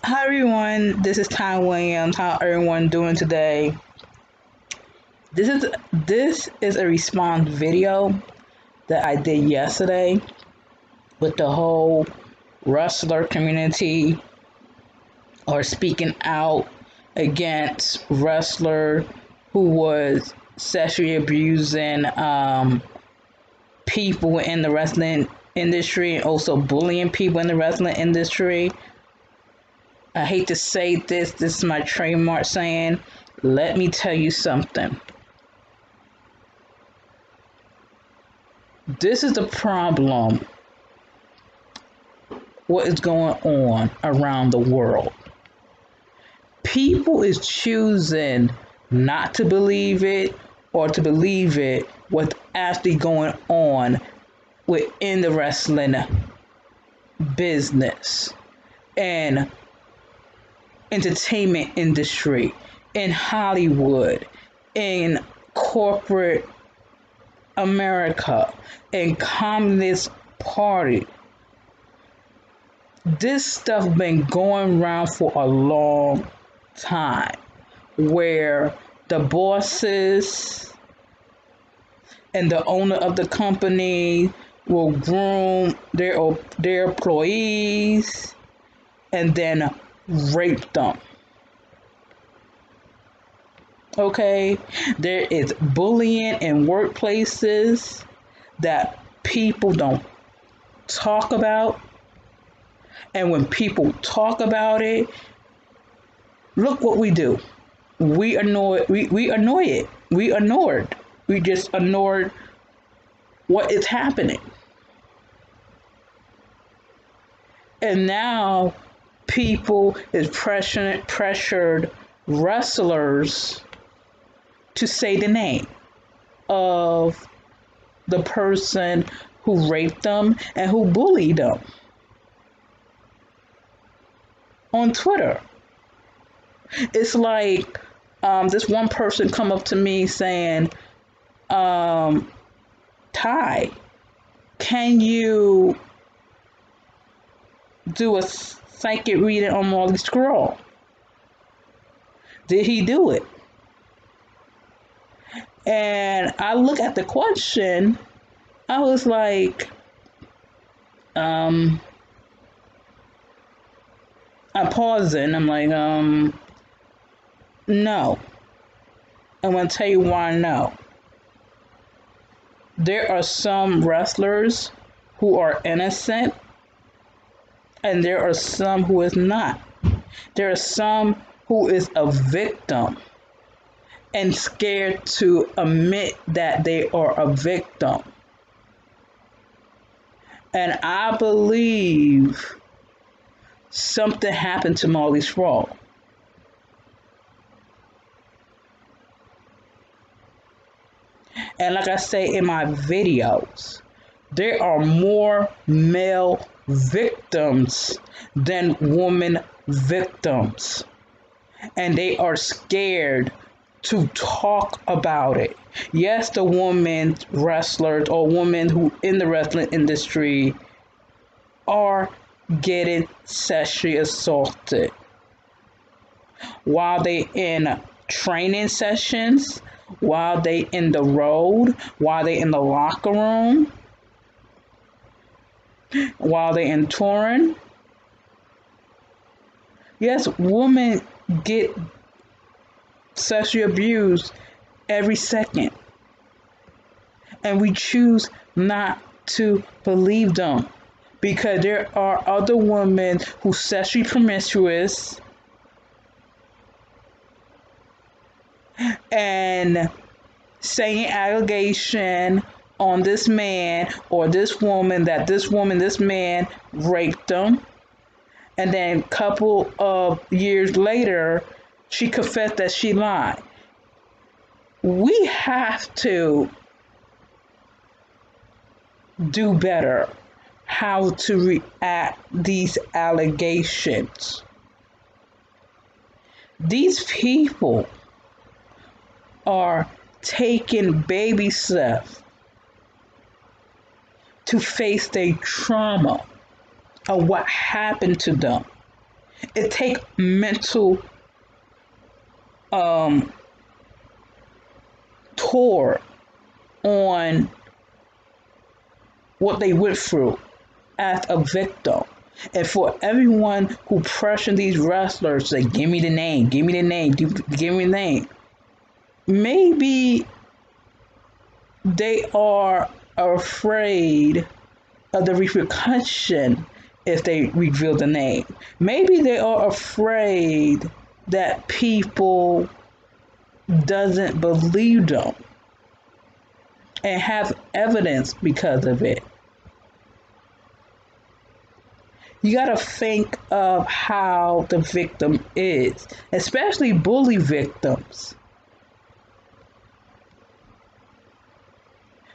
Hi everyone, this is Ty Williams. How everyone doing today? This is a response video that I did yesterday with the whole wrestler community or speaking out against wrestler who was sexually abusing people in the wrestling industry and also bullying people in the wrestling industry. I hate to say this is my trademark saying. Let me tell you something. This is the problem. What is going on around the world? People is choosing not to believe it or to believe it what's actually going on within the wrestling business and entertainment industry, in Hollywood, in corporate America, in Communist Party. This stuff been going around for a long time, where the bosses and the owner of the company will groom their employees and then rape them. Okay, there is bullying in workplaces that people don't talk about, and when people talk about it, look what we do. We annoy it. We ignored. We just ignored what is happening. And now people is pressured wrestlers to say the name of the person who raped them and who bullied them on Twitter. It's like this one person come up to me saying, Ty, can you do a psychic reading on Marley Scroll? Did he do it? And I look at the question, I was like, I paused it and I'm like, no. I'm going to tell you why no. There are some wrestlers who are innocent and there are some who is not. There are some who is a victim and scared to admit that they are a victim. And I believe something happened to Marley Scroll. And like I say in my videos, there are more male victims than women victims. And they are scared to talk about it. Yes, the women wrestlers or women who in the wrestling industry are getting sexually assaulted while they in training sessions, while they in the road, while they in the locker room, while they in touring. Yes, women get sexually abused every second. And we choose not to believe them because there are other women who sexually promiscuous and saying allegation on this man or this woman that this man raped them. And then a couple of years later, she confessed that she lied. We have to do better how to react these allegations. These people are taking baby steps to face their trauma of what happened to them. It take mental tour on what they went through as a victim. And for everyone who pressured these wrestlers to give me the name, give me the name, give me the name, maybe they are afraid of the repercussion if they reveal the name. Maybe they are afraid that people doesn't believe them and have evidence because of it. You got to think of how the victim is, especially bully victims.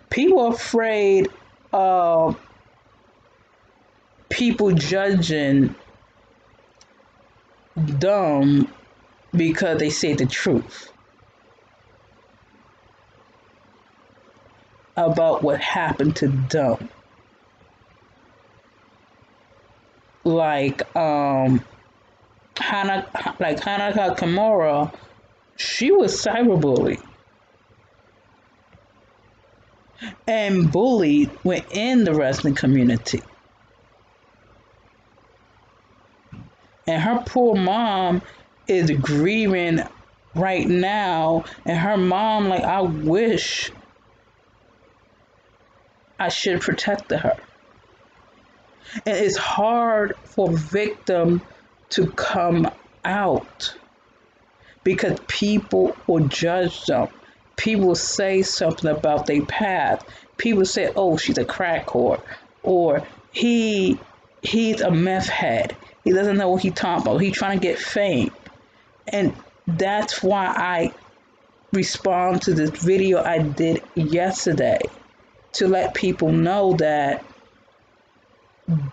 People are afraid of people judging them because they say the truth about what happened to them. Like Hana Kimura, she was cyberbullied and bullied within the wrestling community. And her poor mom is grieving right now. And her mom, like, I wish I should have protected her. And it's hard for victim to come out because people will judge them. People say something about their past. People say, oh, she's a crack whore, or he's a meth head. He doesn't know what he's talking about. He's trying to get fame. And that's why I respond to this video I did yesterday, to let people know that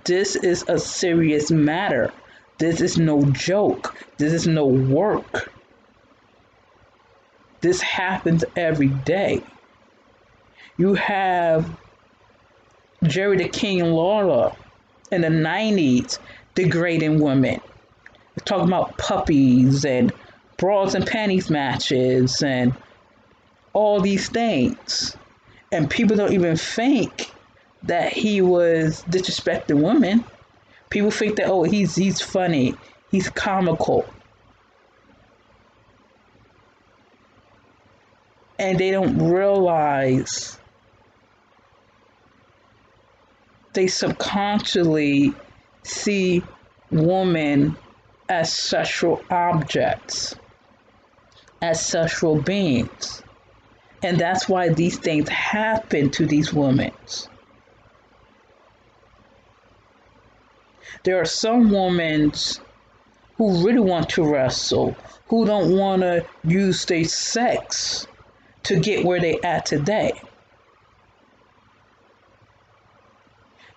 this is a serious matter. This is no joke. This is no work. This happens every day. You have Jerry the King Lawler in the 90s degrading women. Talking about puppies and bras and panties matches and all these things. And people don't even think that he was disrespecting women. People think that, oh, he's funny, he's comical. And they don't realize they subconsciously see women as sexual objects, as sexual beings. And that's why these things happen to these women. There are some women who really want to wrestle, who don't want to use their sex to get where they at today.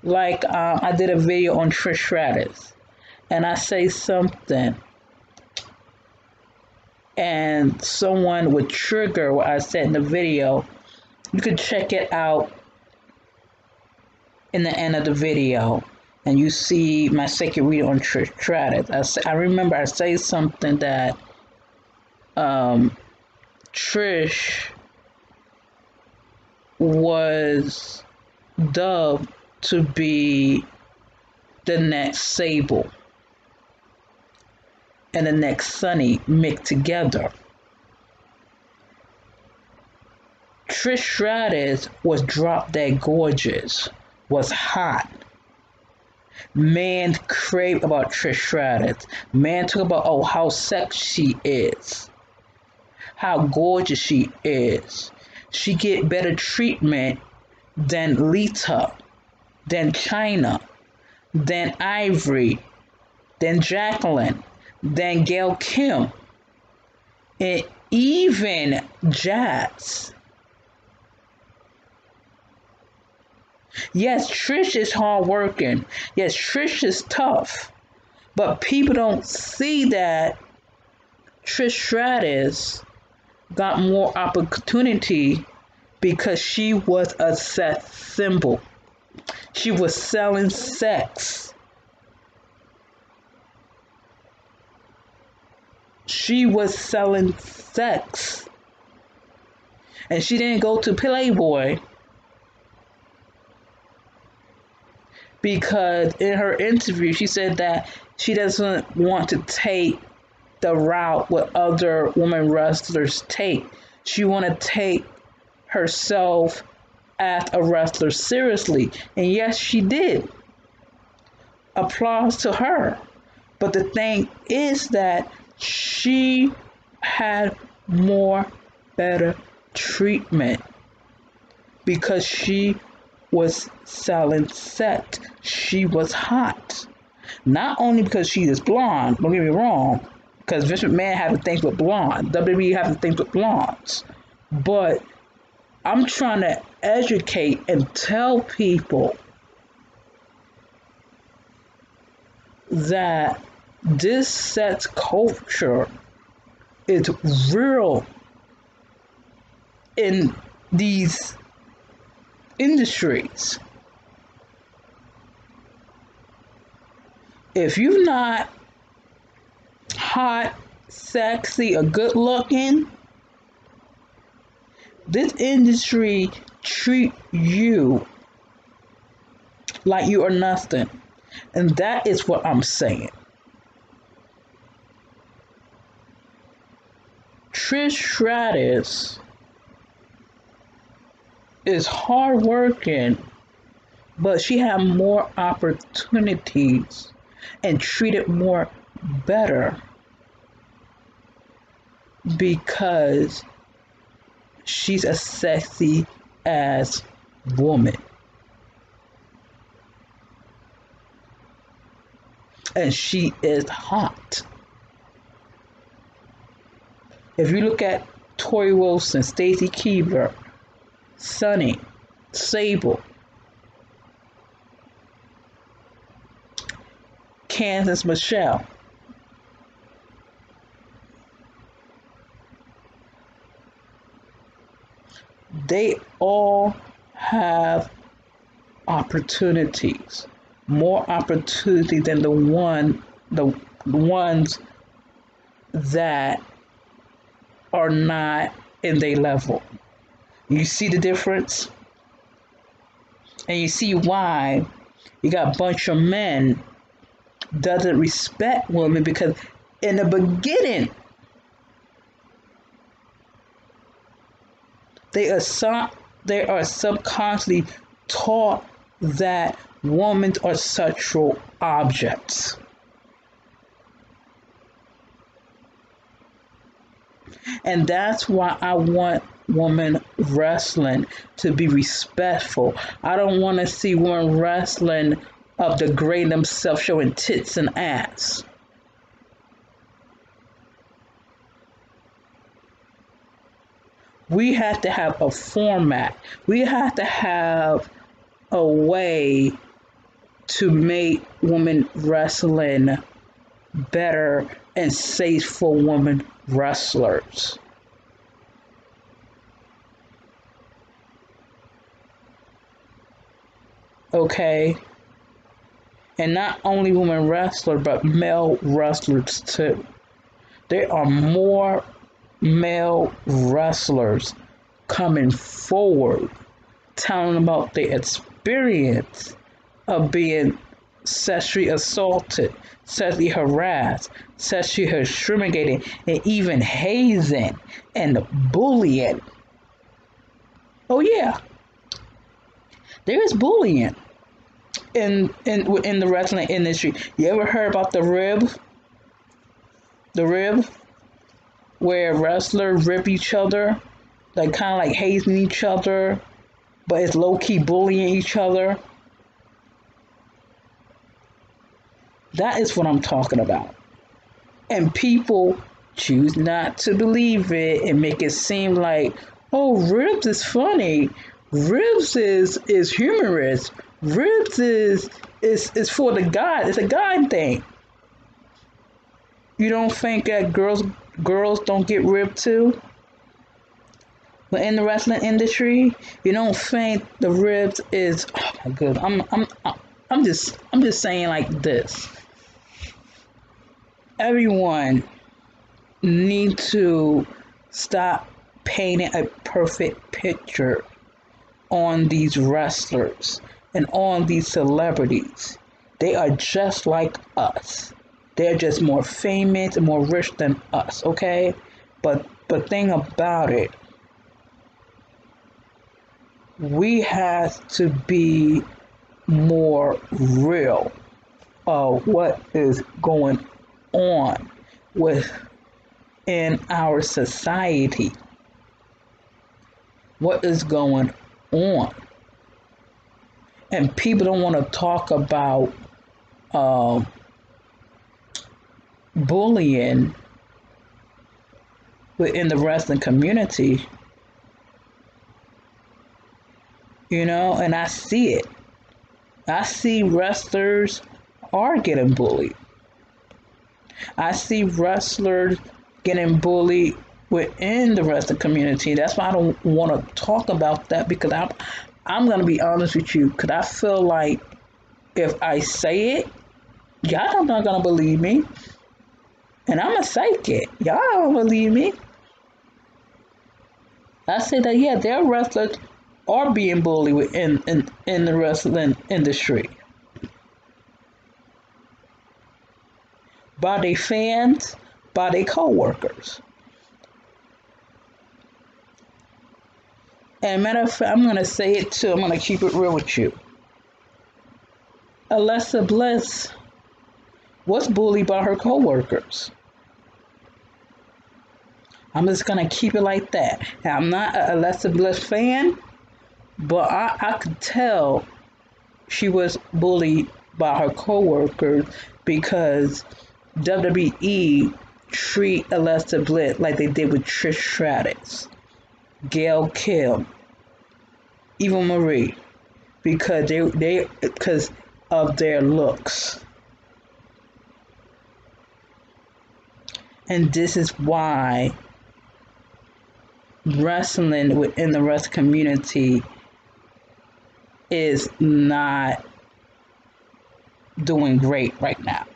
Like I did a video on Trish Stratus, and I say something, and someone would trigger what I said in the video. You can check it out in the end of the video, and you see my second video on Trish Stratus. I remember I say something that Trish was dubbed to be the next Sable and the next Sunny mixed together. Trish Stratus was drop dead gorgeous, was hot. Man craved about Trish Stratus. Man talk about, oh, how sexy she is, how gorgeous she is. She get better treatment than Lita, than China, than Ivory, than Jacqueline, than Gail Kim, and even Jazz. Yes, Trish is hardworking. Yes, Trish is tough. But people don't see that Trish Stratus got more opportunity because she was a sex symbol. She was selling sex. She was selling sex. And she didn't go to Playboy because in her interview she said that she doesn't want to take the route what other women wrestlers take. She want to take herself as a wrestler seriously. And yes, she did. Applause to her. But the thing is that she had more better treatment because she was selling sex. She was hot. Not only because she is blonde, don't get me wrong, because Vince McMahon had to think with blonde. WWE had to think with blondes. But I'm trying to educate and tell people that this sex culture is real in these industries. If you're not hot, sexy, or good looking, this industry treat you like you are nothing. And that is what I'm saying. Trish Stratus is hardworking, but she had more opportunities and treated more better because she's a sexy ass woman. And she is hot. If you look at Tori Wilson, Stacy Keibler, Sunny, Sable, Candice Michelle, they all have opportunities, more opportunity than the ones that are not in their level. You see the difference? And you see why you got a bunch of men doesn't respect women, because in the beginning they are subconsciously taught that women are sexual objects. And that's why I want women wrestling to be respectful. I don't want to see women wrestling of degrading themselves, showing tits and ass. We have to have a format. We have to have a way to make women wrestling better and safe for women wrestlers. Okay? And not only women wrestlers, but male wrestlers too. There are more male wrestlers coming forward telling about their experience of being sexually assaulted, sexually harassed, sexually discriminated, and even hazing and bullying. Oh yeah, there is bullying in the wrestling industry. You ever heard about the rib? The rib, where wrestlers rib each other, like kind of like hazing each other, but it's low key bullying each other. That is what I'm talking about. And people choose not to believe it and make it seem like, oh, ribs is funny. Ribs is humorous. Ribs is for the guy. It's a guy thing. You don't think that girls don't get ribbed too? But in the wrestling industry, you don't think the ribs is, oh my god. I'm just saying like this. Everyone need to stop painting a perfect picture on these wrestlers and on these celebrities. They are just like us. They're just more famous and more rich than us, okay? But thing about it, we have to be more real of what is going on within our society. What is going on? And people don't want to talk about bullying within the wrestling community, and I see it. I see wrestlers are getting bullied. I see wrestlers getting bullied within the wrestling community. That's why I don't want to talk about that, because I'm gonna be honest with you, because I feel like if I say it, y'all not gonna believe me. And I'm a psychic. Y'all don't believe me. I say that, yeah, their wrestlers are being bullied in the wrestling industry by their fans, by their co-workers. And matter of fact, I'm gonna say it too. I'm gonna keep it real with you. Alexa Bliss was bullied by her co-workers. I'm just gonna keep it like that. Now, I'm not a Alexa Bliss fan, but I could tell she was bullied by her co-workers because WWE treat Alexa Bliss like they did with Trish Stratus, Gail Kim, Eva Marie, because because of their looks. And this is why wrestling within the wrestling community is not doing great right now.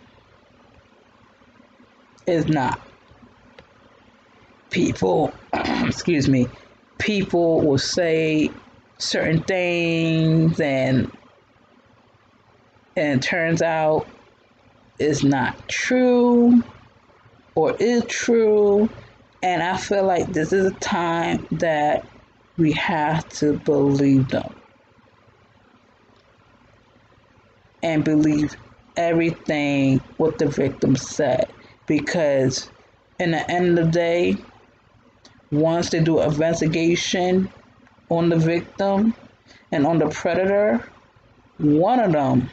It's not. People, excuse me, people will say certain things and it turns out it's not true or is true. And I feel like this is a time that we have to believe them and believe everything what the victim said, because in the end of the day, once they do an investigation on the victim and on the predator, one of them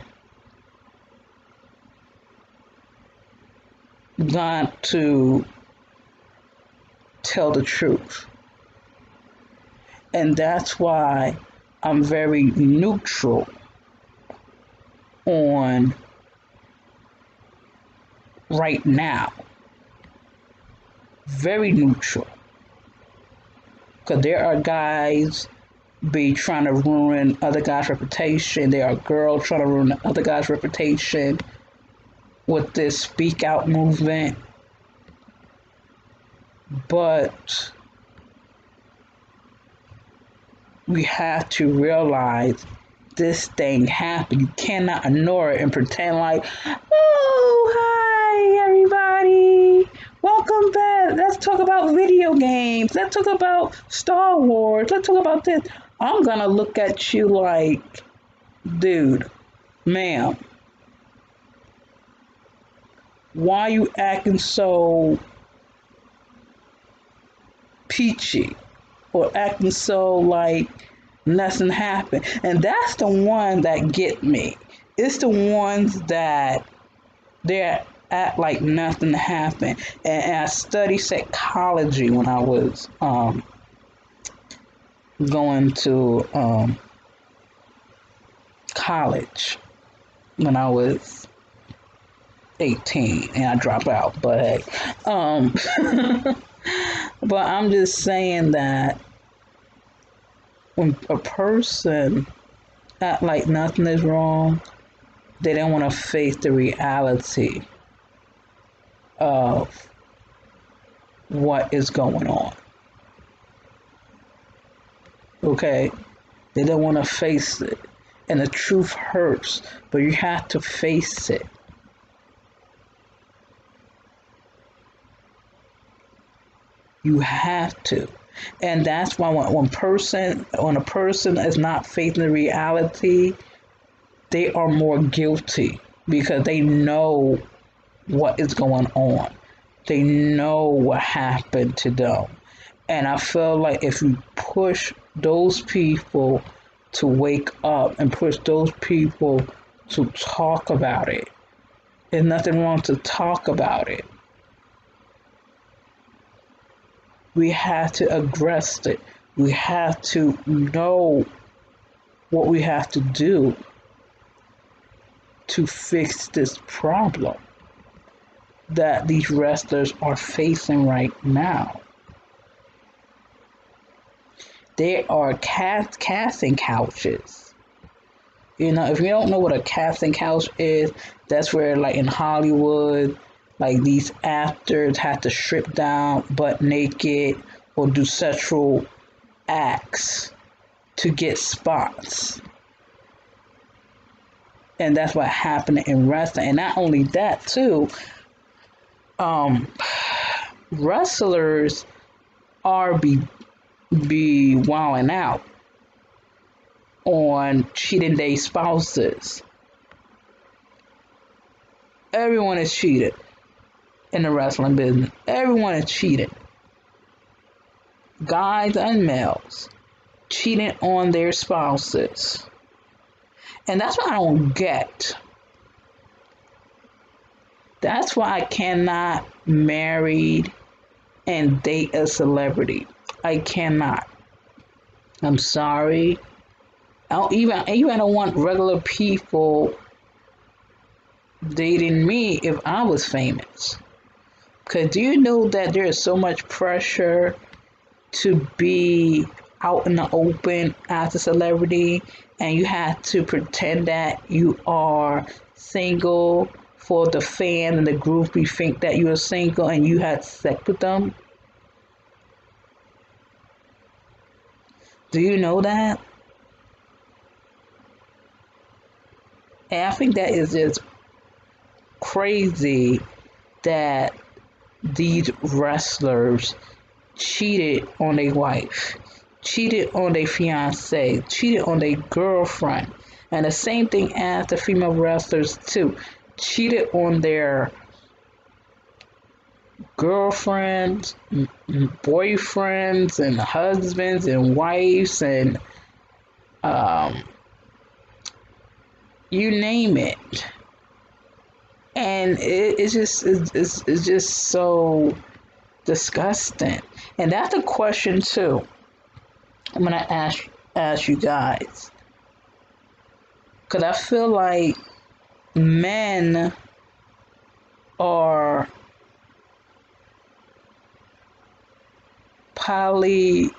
got to tell the truth. And that's why I'm very neutral on right now. Very neutral. Because there are guys be trying to ruin other guys' reputation. There are girls trying to ruin other guys' reputation with this speak out movement. But we have to realize this thing happened. You cannot ignore it and pretend like, oh, hi, everybody. Welcome back. Let's talk about video games. Let's talk about Star Wars. Let's talk about this. I'm going to look at you like, dude, ma'am, why are you acting so peachy or acting so like nothing happened? And that's the one that get me. It's the ones that they're act like nothing happened. And I studied psychology when I was going to college when I was 18 and I dropped out. But hey, but I'm just saying that when a person act like nothing is wrong, they don't want to face the reality of what is going on. Okay? They don't want to face it. And the truth hurts, but you have to face it. You have to. And that's why when a person is not facing the reality, they are more guilty because they know what is going on. They know what happened to them. And I feel like if you push those people to wake up and push those people to talk about it, there's nothing wrong to talk about it. We have to address it. We have to know what we have to do to fix this problem that these wrestlers are facing right now. They are casting couches. You know, if you don't know what a casting couch is, that's where, like in Hollywood, like these actors have to strip down butt naked or do sexual acts to get spots. And that's what happened in wrestling. And not only that, too, wrestlers are be wilding out on cheating their spouses. Everyone is cheated in the wrestling business. Everyone is cheating. Guys and males cheating on their spouses. And that's what I don't get. That's why I cannot marry and date a celebrity. I cannot. I'm sorry. I don't want regular people dating me if I was famous. Because do you know that there is so much pressure to be out in the open as a celebrity, and you have to pretend that you are single for the fan and the group you think that you're single and you had sex with them? Do you know that? And I think that is just crazy that these wrestlers cheated on their wife, cheated on their fiance, cheated on their girlfriend. And the same thing as the female wrestlers too. Cheated on their girlfriends, boyfriends, and husbands and wives, and you name it. And it's just so disgusting. And that's a question too I'm gonna ask you guys, because I feel like men are polygamma.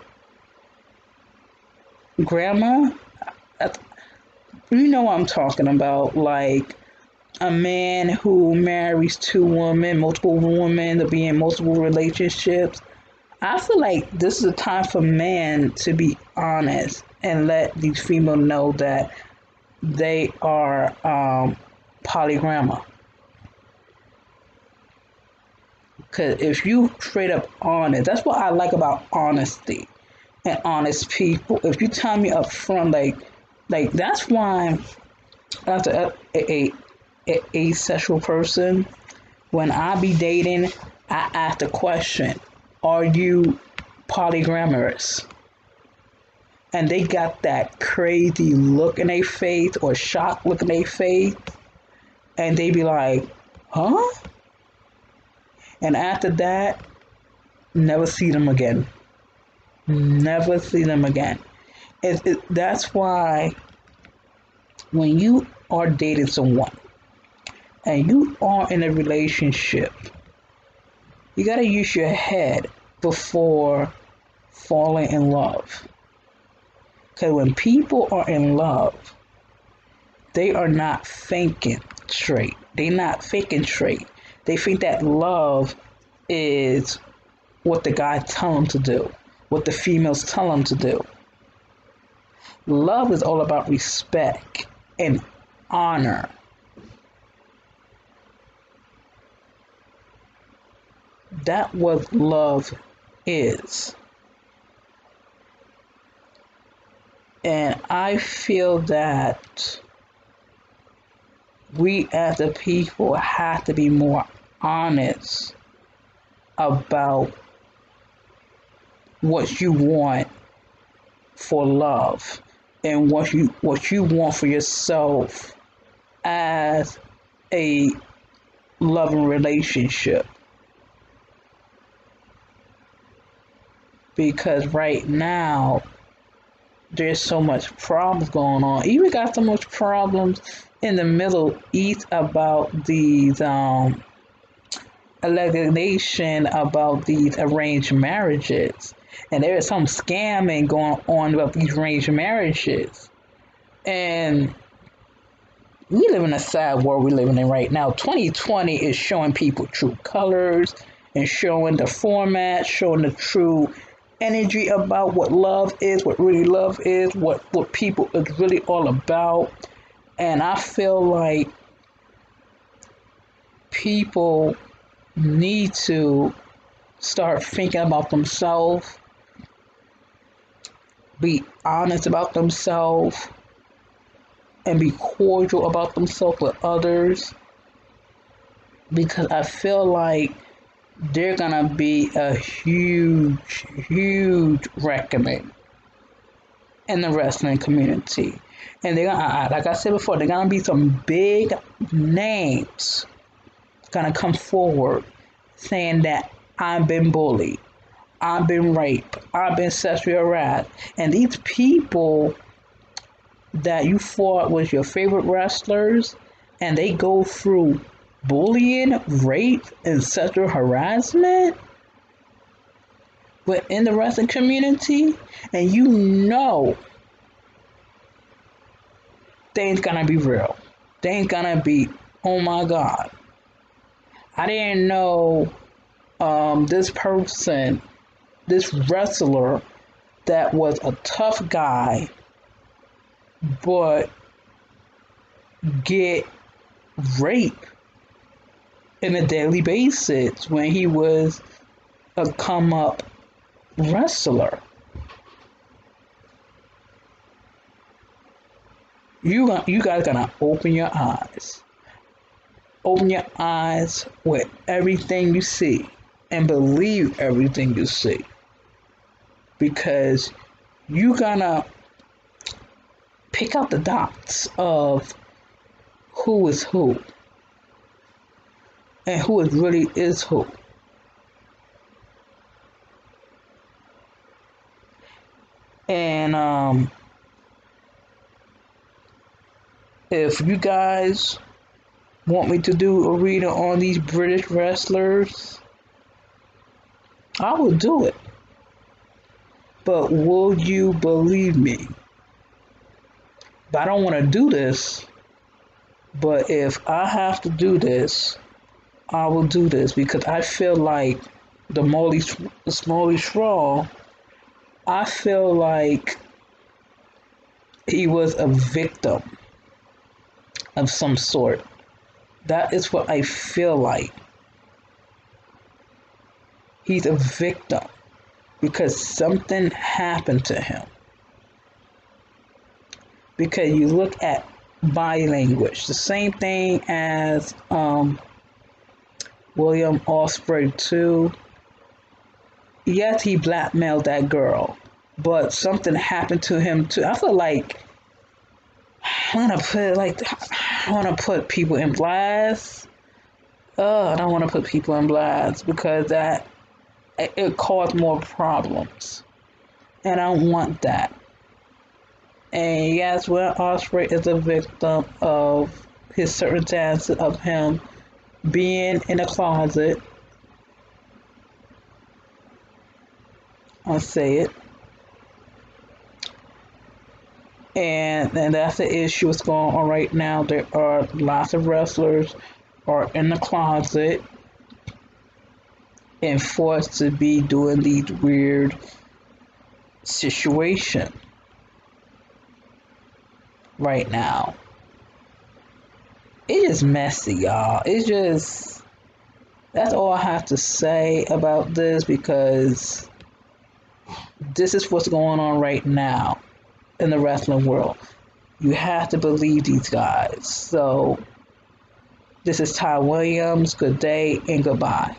You know what I'm talking about, like a man who marries two women, multiple women, to be in multiple relationships. I feel like this is a time for men to be honest and let these females know that they are polygamma. Because if you straight up honest, that's what I like about honesty and honest people. If you tell me up front, like that's why as a asexual person, when I be dating, I ask the question, are you polygamous? And they got that crazy look in their face or shocked look in their face, and they be like, huh? And after that, never see them again. Never see them again. That's why when you are dating someone and you are in a relationship, you got to use your head before falling in love. Because when people are in love, they are not thinking straight. They're not thinking straight. They think that love is what the guy tell him to do, what the females tell him to do. Love is all about respect and honor. That's what love is. And I feel that we as a people have to be more honest about what you want for love and what you want for yourself as a loving relationship. Because right now there's so much problems going on. Even got so much problems in the Middle East about these allegation about these arranged marriages. And there is some scamming going on about these arranged marriages. And we live in a sad world we're living in right now. 2020 is showing people true colors and showing the format, showing the true energy about what love is, what really love is, what people is really all about. And I feel like people need to start thinking about themselves, be honest about themselves, and be cordial about themselves with others. Because I feel like they're gonna be a huge reckoning in the wrestling community. And they're gonna, like I said before, they're gonna be some big names gonna come forward saying that I've been bullied, I've been raped, I've been sexually harassed. And these people that you fought was your favorite wrestlers, and they go through bullying, rape, and sexual harassment within the wrestling community, and you know they ain't gonna be real. They ain't gonna be, oh my God, I didn't know this person, this wrestler that was a tough guy, but get raped on a daily basis when he was a come up wrestler. You guys gotta open your eyes. Open your eyes with everything you see and believe everything you see. Because you gonna pick out the dots of who is who and who is really is who. And if you guys want me to do a reading on these British wrestlers, I will do it. But will you believe me? But I don't want to do this. But if I have to do this, I will do this, because I feel like the Smalley Strong, I feel like he was a victim of some sort. That is what I feel like. He's a victim because something happened to him. Because you look at body language, the same thing as William Ospreay too. Yes, he blackmailed that girl, but something happened to him too. I feel like I want to put people in blast. I don't want to put people in blast because that it caused more problems, and I don't want that. And yes, Will Ospreay is a victim of his circumstances of him being in a closet. I'll say it. And that's the issue that's going on right now. There are lots of wrestlers are in the closet and forced to be doing these weird situations right now. It is messy, y'all. It's just, that's all I have to say about this, because this is what's going on right now in the wrestling world. You have to believe these guys. So, this is Ty Williams. Good day and goodbye.